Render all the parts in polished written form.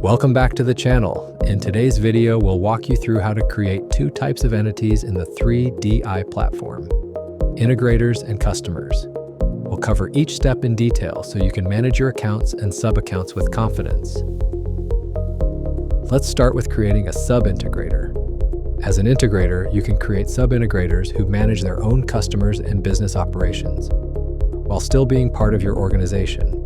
Welcome back to the channel. In today's video, we'll walk you through how to create two types of entities in the 3DI platform, integrators and customers. We'll cover each step in detail so you can manage your accounts and sub-accounts with confidence. Let's start with creating a sub-integrator. As an integrator, you can create sub-integrators who manage their own customers and business operations, while still being part of your organization.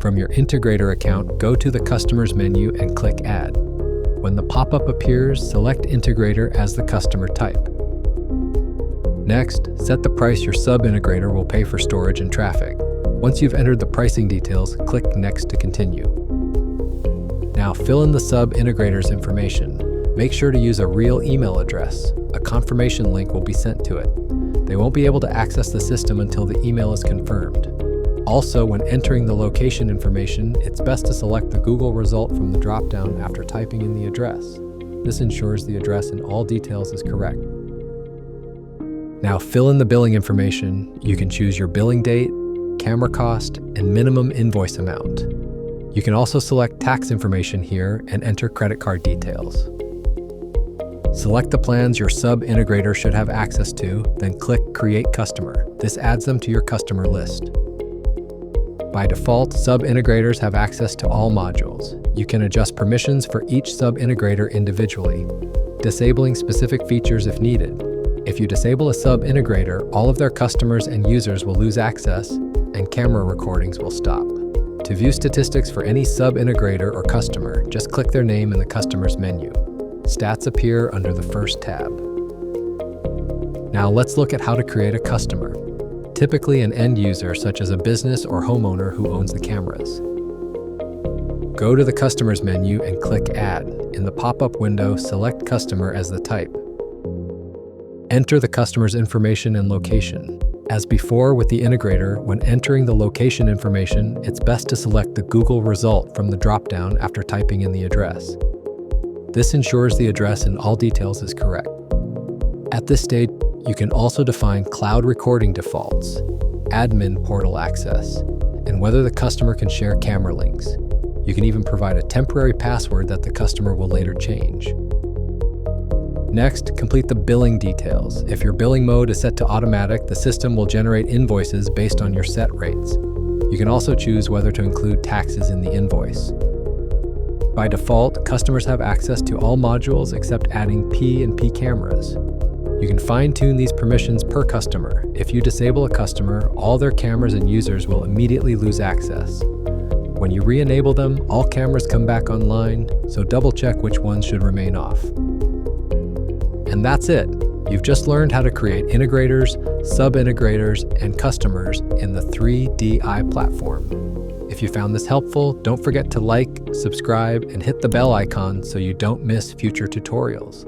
From your integrator account, go to the Customers menu and click Add. When the pop-up appears, select Integrator as the customer type. Next, set the price your sub-integrator will pay for storage and traffic. Once you've entered the pricing details, click Next to continue. Now fill in the sub-integrator's information. Make sure to use a real email address. A confirmation link will be sent to it. They won't be able to access the system until the email is confirmed. Also, when entering the location information, it's best to select the Google result from the drop-down after typing in the address. This ensures the address in all details is correct. Now fill in the billing information. You can choose your billing date, camera cost, and minimum invoice amount. You can also select tax information here and enter credit card details. Select the plans your sub-integrator should have access to, then click Create Customer. This adds them to your customer list. By default, sub-integrators have access to all modules. You can adjust permissions for each sub-integrator individually, disabling specific features if needed. If you disable a sub-integrator, all of their customers and users will lose access, and camera recordings will stop. To view statistics for any sub-integrator or customer, just click their name in the Customers menu. Stats appear under the first tab. Now let's look at how to create a customer. Typically an end user such as a business or homeowner who owns the cameras. Go to the Customers menu and click Add. In the pop-up window, select Customer as the type. Enter the customer's information and location. As before with the integrator, when entering the location information, it's best to select the Google result from the drop-down after typing in the address. This ensures the address in all details is correct. At this stage, you can also define cloud recording defaults, admin portal access, and whether the customer can share camera links. You can even provide a temporary password that the customer will later change. Next, complete the billing details. If your billing mode is set to automatic, the system will generate invoices based on your set rates. You can also choose whether to include taxes in the invoice. By default, customers have access to all modules except adding P and P cameras. You can fine-tune these permissions per customer. If you disable a customer, all their cameras and users will immediately lose access. When you re-enable them, all cameras come back online, so double-check which ones should remain off. And that's it. You've just learned how to create integrators, sub-integrators, and customers in the 3DI platform. If you found this helpful, don't forget to like, subscribe, and hit the bell icon so you don't miss future tutorials.